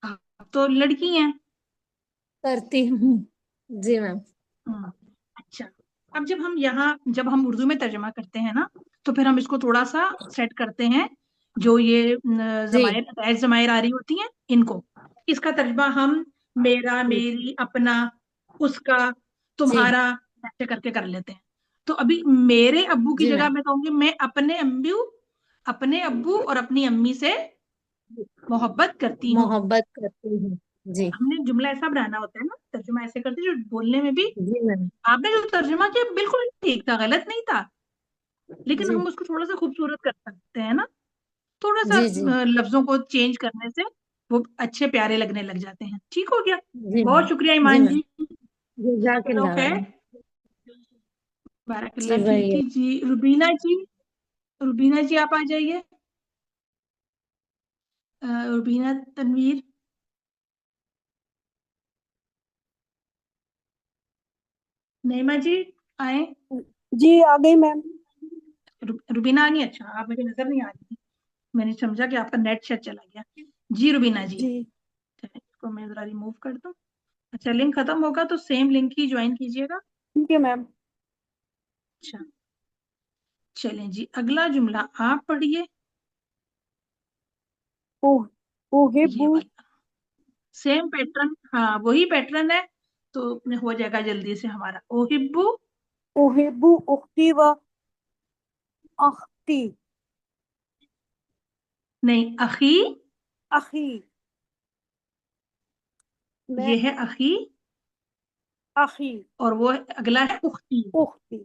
आप तो लड़की हैं। करती हूँ। जी मैम। हम्म, अच्छा, अब जब हम उर्दू में तर्जमा करते हैं ना, तो फिर हम इसको थोड़ा सा सेट करते हैं, जो ये जी। जमायर अटैच जमायर आ रही होती हैं इनको, इसका तर्जमा हम मेरा, जी। मेरी, अपना, उसका, जी। तुम्हारा, ऐसे करके कर लेते हैं। तो अभी मेरे अब्बू की जी जगह मैम। मैं कहूंगी मैं अपने अब्बू और अपनी अम्मी से मोहब्बत करती हूँ। मोहब्बत करती हूँ। जी। हमने जुमला ऐसा बनाना होता है ना, तर्जुमा ऐसे करते हैं जो बोलने में भी, जी मैम। आपने जो तर्जुमा किया बिल्कुल ठीक था, गलत नहीं था, लेकिन जी। हम उसको थोड़ा सा खूबसूरत कर सकते हैं ना, थोड़ा सा जी। जी। लफ्जों को चेंज करने से वो अच्छे प्यारे लगने लग जाते हैं। ठीक हो गया, जी मैम। बहुत शुक्रिया जी ईमान मैम। जी। जज़ाकल्लाह जज़ाकल्लाह खैर, मैम। जी बारकल्लाह वही। फीकी जी। रुबीना जी, रुबीना जी आप आ जाइए। रुबीना तनवीर। नईमा जी, आए। जी आ गई मैम। रुबीना आ गई, अच्छा आप मुझे नजर नहीं आ रही थी, मैंने समझा कि आपका नेट शायद चला गया। जी रुबीना जी, जी चलिए, इसको मैं जरा रिमूव कर दूं। अच्छा, लिंक खत्म होगा तो सेम लिंक ही ज्वाइन कीजिएगा। ठीक है मैम। अच्छा, चलें जी, अगला जुमला आप पढ़िए। ओह ये ओहेबू वाला सेम पैटर्न, हाँ वही पैटर्न है, तो हो जाएगा जल्दी से हमारा। ओहिब्बू, ओहेबू उख्ती व अख्ती। नहीं, अखी, अखी। मैं ये है अखी, अखी, और वो अगला है उख्ती। उख्ती,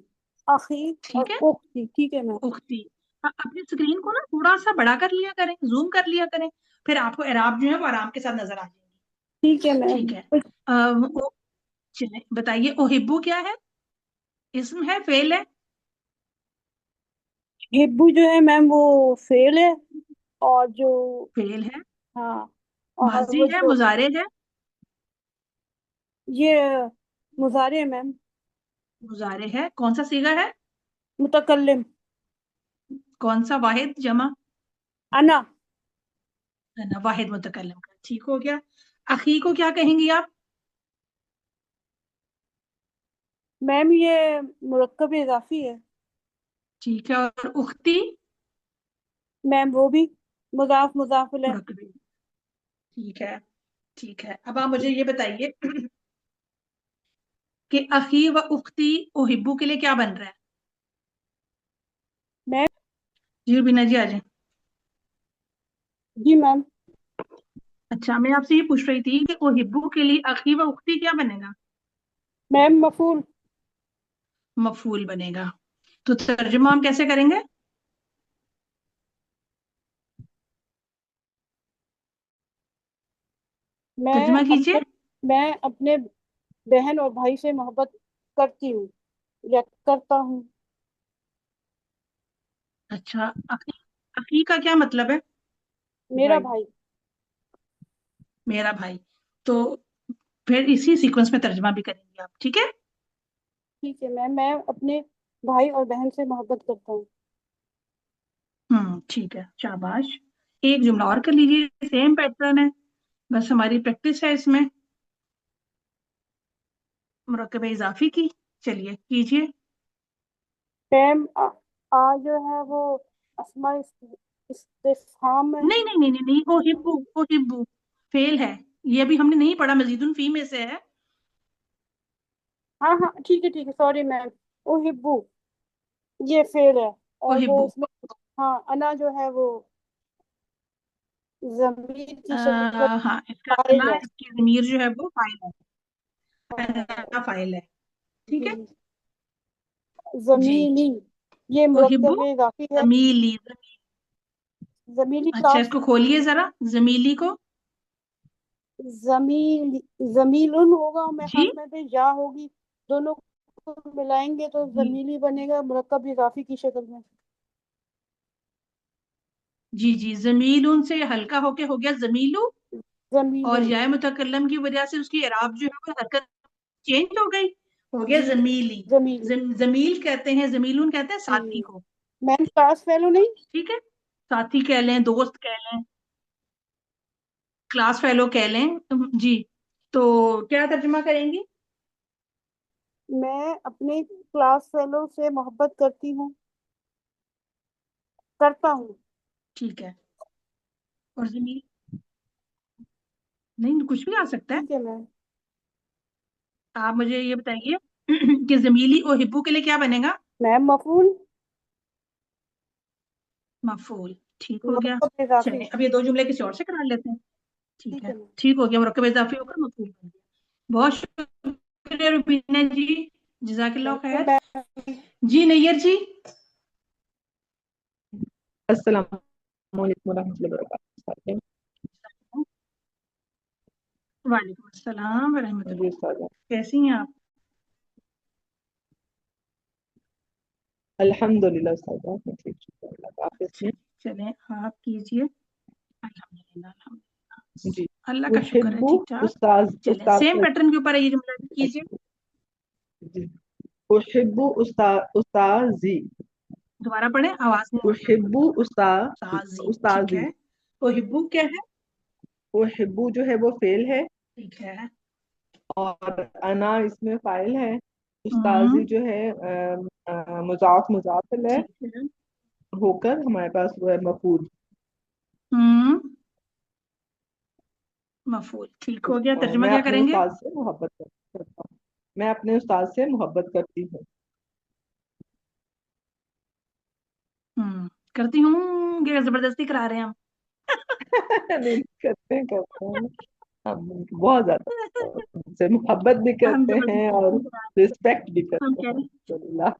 अखी ठीक और है, उख्ती, ठीक है मैम। उख्ती। अपनी स्क्रीन को ना थोड़ा सा बड़ा कर लिया करें, जूम कर लिया करें, फिर आपको एराब जो है वो आराम के साथ नजर आ जाएंगी। ठीक है ठीक मैम। है। चलिए बताइए, ओहिब्बू क्या है? इसम है, फेल है? हिब्बू जो है मैम वो फेल है, और जो, फेल है। हाँ, और माजी वो है, जो, मुजारे है? ये मुजारे है मैम। मुजारे है, कौन सा सीगा है? मुतकल्लिम। कौन सा वाहिद जमा? अना। है ना, वाहिद मुतकल्लिम का। ठीक हो गया। अखी को क्या कहेंगी आप? मैम ये मुरक्कब इजाफी है। ठीक है, और उख्ती? मैम वो भी मुजाफ मुजाफ इलैह। मुरक्कब। ठीक है। ठीक है, अब आप मुझे ये बताइए कि अखी व उख्ती ओहिब्बू के लिए क्या बन रहा है? मैम, जी रुबीना जी, आ जाए। जी मैम। अच्छा, मैं आपसे ये पूछ रही थी कि ओहिब्बू के लिए अखी व उख्ती क्या बनेगा? मैम मफूल। मफूल बनेगा। तो तर्जुमा हम कैसे करेंगे? मैं तर्जुमा कीजिए। अपने मैं अपने बहन और भाई से मोहब्बत करती हूँ या करता हूँ। अच्छा, अखी का क्या मतलब है? मेरा भाई, भाई। मेरा भाई। तो फिर इसी सीक्वेंस में तर्जुमा भी करेंगे आप, ठीक है? ठीक है मैम, मैं अपने भाई और बहन से मोहब्बत करता हूँ। ठीक है, शाबाश। एक जुमला और कर लीजिए, सेम पैटर्न है, बस हमारी प्रैक्टिस है इसमें, मुरक्कब इजाफी की। चलिए कीजिए। मैम आ जो है वो अस्मा इस्तिफहाम है। नहीं नहीं नहीं नहीं नहीं, ओ हिब्बू, ओ हिब्बू फेल है। ये अभी हमने नहीं पढ़ा, मजीदुन फी में से है। हाँ हाँ, ठीक है, सॉरी मैम। ओ हिब्बू, ये फेल है, ओ और वो हिब्बू। उसमें, हाँ, अना जो है वो जमीर की शक्ल हाँ, इसका फाइल ना, है। इसकी जमीर जो है वो फाइल है, हाँ, अना फाइल है। ठीक जी है। जी। जी। जमीनी, ये ओ हिब्बू, मुरक्कब इजाफी है। जमीली, जमीली अच्छा, क्लास। इसको खोलिए जरा, जमीली को। जमील, जमीलुन होगा, मैं जी हाथ में पे या होगी, दोनों को मिलाएंगे तो जी जमीली बनेगा, मुरक्कब इजाफी की शक्ल में। जी जी, जमीलुन से हल्का होके हो गया जमीलू, और जमीलुन। या मुतकल्लम की वजह से उसकी इराब जो है वो हरकत चेंज हो गई, हो गया जी, जमीली। जमीली। जमील कहते हैं, जमीलुन कहते हैं साथी जी को। मैम, क्लास फेलो नहीं। ठीक है, साथी कह लें, दोस्त कह लें, क्लास फेलो कह लें, जी। तो क्या तर्जुमा करेंगी? मैं अपने क्लास फेलो से मोहब्बत करती हूँ, करता हूँ। ठीक है, और जमील, नहीं कुछ भी आ सकता है। ठीक है मैम। आप मुझे ये बताइए कि जमीली और हिब्बू के लिए क्या बनेगा? मैम मफूल, मफूल। ठीक हो गया। मुरक्कब इजाफी। चलिए, अब ये दो जुमले किसी और से करा लेते हैं। ठीक ठीक है, है मैम। ठीक हो गया, मुरक्कब इजाफी होकर मफूल बन गया। बहुत शुक्रिया रुबीना जी, जजाकिल्लाह वेलकम खैर। बैक। जी नैयर जी। अस्सलाम वालेकुम रहमतुल्लाहि व बरकातहू। वालेकुम अस्सलाम व जी रहमतुल्लाह। उस्ताद, कैसी हैं आप? अल्हम्दुलिल्लाह उस्ताद, मैं ठीक, शुक्र अल्लाह का। आप कैसी हैं? चलें, आप कीजिए। अल्हम्दुलिल्लाह, जी। अल्हम्दुलिल्लाह, अल्लाह का शुक्र है, उहिब्बु, ठीक ठाक। उस्ताद चलें, उस्ताद सेम पैटर्न के ऊपर है, ये जुमला भी कीजिए। जी। उहिब्बु उस्ताजी। दोबारा पढ़ें, आवाज नहीं आ रही आपकी। उहिब्बु ताजी, ठीक उस्ताजी। है। तो हिब्बू क्या है? उहिब्बु जो है वो फेल है, ठीक है। और अना इसमें फाइल है। हम्म उस्ताजी जो है मुजाफ मुजाफिल है, ठीक है। होकर हमारे पास वो है मफूल। हम्म मफूल, ठीक हो गया। तर्जुमा मैं क्या अपने करेंगे? उस्ताद से मोहब्बत करता हूँ। मैं अपने उस्ताद से मोहब्बत करती हूँ। करती हूँ कि जबरदस्ती करा रहे हैं हम? नहीं करते हैं। हम उनकी बहुत ज्यादा उनसे मोहब्बत भी हम करते हैं और जबरदस्ती रिस्पेक्ट भी हम करते कह हैं रहे हैं, अल्हम्दुलिल्लाह।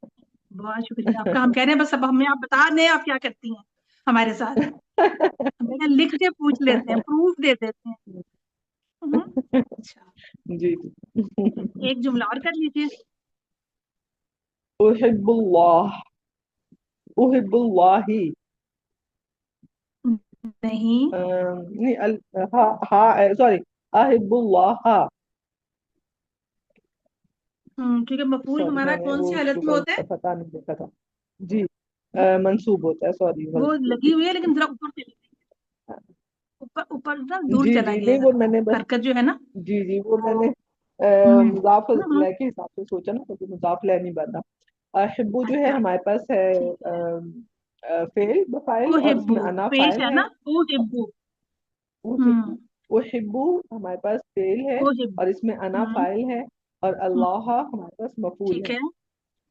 बहुत शुक्रिया आपका। हम कह रहे हैं बस अब हमें आप बता दें आप क्या करती हैं हमारे साथ। हमने कहा लिख के पूछ लेते हैं, प्रूफ दे देते हैं। हम्म, अच्छा, जी। एक जुमला और कर लीजिए। उहिब्बुल्लाह, उहिब्बुल्लाही। नहीं, नहीं हा, हा सॉरी, अहिब्बुल्लाह। क्योंकि मफूल सॉरी हमारा मैंने कौन वो सी हालत में ऊपर होता है? उसका पता नहीं देखा था। जी मंसूब होता है, सॉरी वो गलती लगी होगी। हुई है लेकिन जरा ऊपर चली गई, ऊपर ऊपर ना दूर जी चला जी गया नहीं, वो जरा, मैंने बस, हरकत जो है ना। जी जी वो मैंने हम्म मुजाफ हम्म, के हिसाब से सोचा ना, क्योंकि मुजाफ नहीं बना। हिब्बू जो है अच्छा हमारे पास है ठीक है। फेल बफाइल, ओ और हिब्बू, इसमें अना पेश फाइल है है। ना, ओ हिब्बू। वो हिब्बू, हम्म, वो हिब्बू हमारे पास फेल है, ओ हिब्बू। और इसमें अना हम्म फाइल है, और हम्म, अल्लाह हमारे पास मफूल ठीक है। है।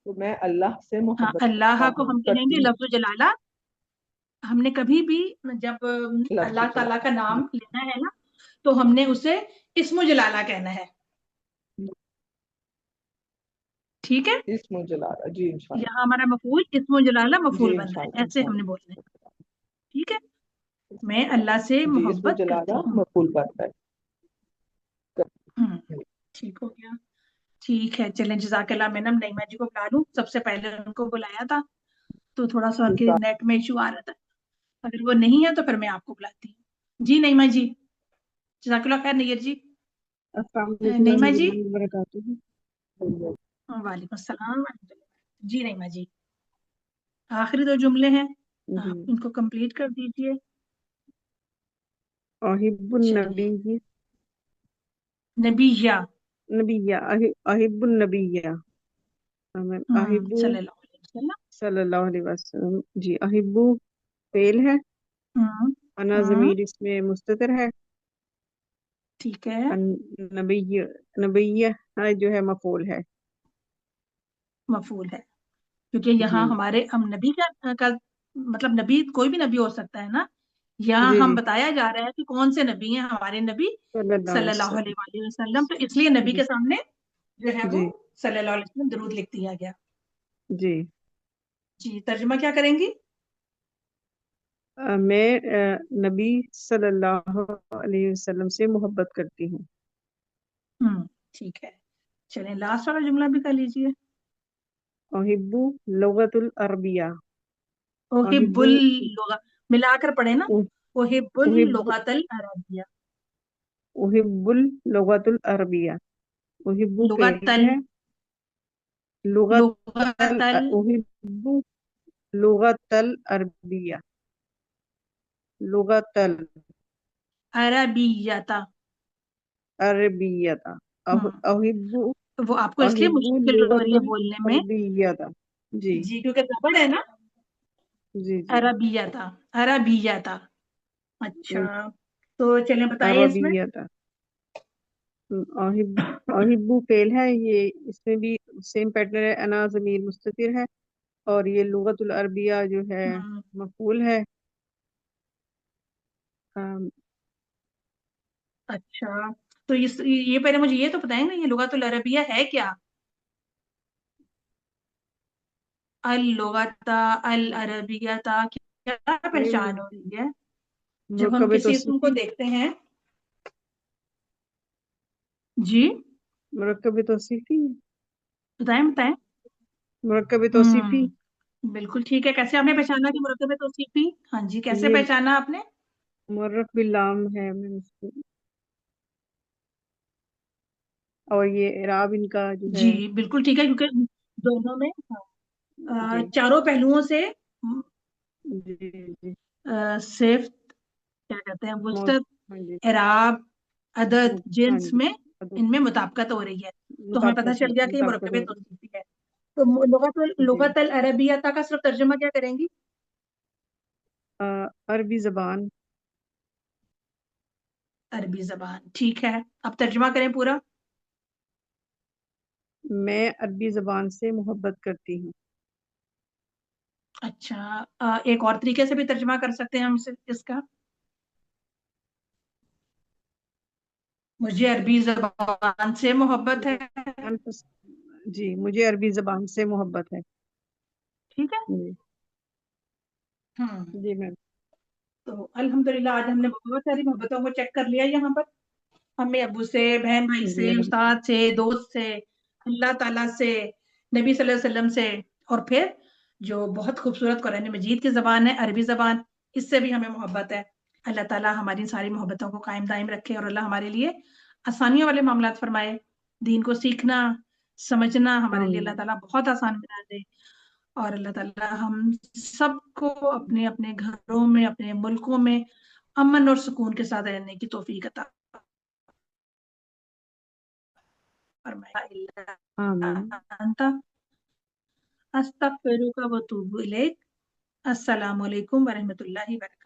तो मैं अल्लाह से हाँ, मोहब्बत करता अल्लाह को हूँ, हम कहेंगे करती हूँ। लफ्ज़ जलाला। हमने कभी भी जब लफ्ज अल्लाह ताला का जलाला। नाम लेना है ना, तो हमने उसे इस्मो जलाला कहना है। ठीक है, इस्म जलाला, जी इंशाल्लाह। यहाँ हमारा मफूल इस्मो जलाला जी मफूल बन रहा इंशाल्लाह है, ऐसे हमने बोलना है। इंशाल्लाह। ठीक है, मैं अल्लाह से जी इस्म मोहब्बत करती जलाला हूँ। मफूल बनता है। हम्म, ठीक हो गया। ठीक है, चलें, जज़ाकल्लाह। मैं ना नईमा जी को बुला लूं, सबसे पहले उनको बुलाया था तो थोड़ा सा उनके नेट में इशू आ रहा था। अगर वो नहीं है तो फिर मैं आपको बुलाती हूँ। जी नईमा जी, जज़ाकल्लाह खैर। नैयर जी, अस्सलाम वालेकुम नईमा जी, रहमतुल्लाहि व बरकातुहू। वालेकुम सलाम। जी नईमा जी, आखिरी दो जुमले हैं, जी, आप इनको कंप्लीट कर दीजिए। अहिब्बुन चलिए, नबी, नबिया, नबिया, अहिब्बुन नबिया, अहिब्बु सल्लल्लाहु अलैहि वसल्लम। सल्लल्लाहु अलैहि वसल्लम। जी, अहिब्बु फेल है, हम्म अना हम्म, ज़मीर इसमें मुस्ततिर है, ठीक है, नबिय, नबिय जो है मफूल है। मफूल है, क्योंकि जी यहाँ हमारे हम नबी का मतलब नबी कोई भी नबी हो सकता है ना। यहाँ जी हम जी, बताया जा रहा है कि कौन से नबी हैं हमारे नबी सल्लल्लाहु अलैहि सल्लल्लाहु वसल्लम। अलैहि वसल्लम, तो इसलिए नबी जी के सामने जो है वो जी सल्लल्लाहु अलैहि वसल्लम दरूद लिख दिया गया। जी। जी, तर्जुमा क्या करेंगी? मैं नबी सल्लल्लाहु अलैहि वसल्लम से मोहब्बत करती हूँ। ठीक है, चलें लास्ट वाला जुमला भी कर लीजिए। अहिब्बु लुगतुल अरबिया, अहिब्बु ओहिबुल लुगा, मिलाकर पढ़े ना, ओहिबुल उहिब्बु लुगातल अरबिया। उहिब्बुल लुगतुल अरबिया, उहिब्बु फेल लुगातल, है, लुगतल लुगातल उहिब्बु लुगतल अरबिया, लुगतल अरबियता। अरबियता, हम्म, अहिब्बु वो आपको इसलिए अहिब्बु मुश्किल हो रही है लुगतुल बोलने में। अरबियता। जी जी, क्योंकि जबड़ है ना। जी जी। अरबियता, अरबियता। अच्छा, तो चलें बताएं इसमें। अरबियता, अहिब्बु फेल है, ये इसमें भी सेम पैटर्न है, अना ज़मीर मुस्ततिर है, और ये लुगतुल अरबिया जो है हम्म, मफूल है। अम, अच्छा, तो ये पहले मुझे ये तो बताएंगे ये लुगातुल अरबिया है क्या? अल लुगाता, अल अरबियता, क्या ये पहचान हो रही है जब हम मुरक्कब किसी इसम को तौसीफी, देखते हैं? जी, मुरक्कब तौसीफी, बताएं बताएं। मुरक्कब तौसीफी। बिल्कुल ठीक है। कैसे आपने पहचाना कि मुरक्कब है तौसीफी? हाँ जी, कैसे ये पहचाना आपने? मुर्रफ बिल्लाम है और ये इराब इनका जो जी है। बिल्कुल ठीक है, क्योंकि दोनों में जी चारों पहलुओं से जी जी। सिर्फ क्या कहते हैं, मौज, वसत, हाँ जी, इराब, अदद, हाँ जिन्स जी, में अदब, इनमें मुताबकत हो रही है। तो हमें पता मुताबिकत चल गया कि ये मुताबिकत मुरक्कब हो रही तौसीफी है। तो है। जी लुगत अल अरबियता का सिर्फ तर्जुमा क्या करेंगी? अरबी जबान। अरबी जबान, ठीक है। अब तर्जुमा करें पूरा। मैं अरबी जबान से मोहब्बत करती हूँ। अच्छा, एक और तरीके से भी तर्जुमा कर सकते हैं हम इसका। मुझे अरबी ज़बान से मोहब्बत है। अनफस जी, मुझे अरबी ज़बान से मोहब्बत है। ठीक है। जी, हम्म जी मैम। तो अल्हम्दुलिल्लाह आज हमने बहुत सारी मोहब्बतों को चेक कर लिया यहाँ पर, अम्मी अब्बू से, बहन भाई जी से, उस्ताद से, दोस्त से, अल्लाह ताला से, नबी सल्लल्लाहु अलैहि वसल्लम से, और फिर जो बहुत खूबसूरत कुरान मजीद की ज़बान है, अरबी ज़बान, इससे भी हमें मोहब्बत है। अल्लाह ताला हमारी सारी मोहब्बतों को कायम दायम रखे और अल्लाह हमारे लिए आसानियों वाले मामलात फरमाए। दीन को सीखना, समझना हमारे लिए अल्लाह आमीन। ताला बहुत आसान बना दे, और अल्लाह ताला हम सबको अपने अपने घरों में, अपने मुल्कों में अमन और सुकून के साथ रहने की तौफीक अता फरमाए। आमीन। अंता अस्तगफिरुका व अतूबु इलैक। अस्सलामु अलैकुम व रहमतुल्लाहि व बरकातहू।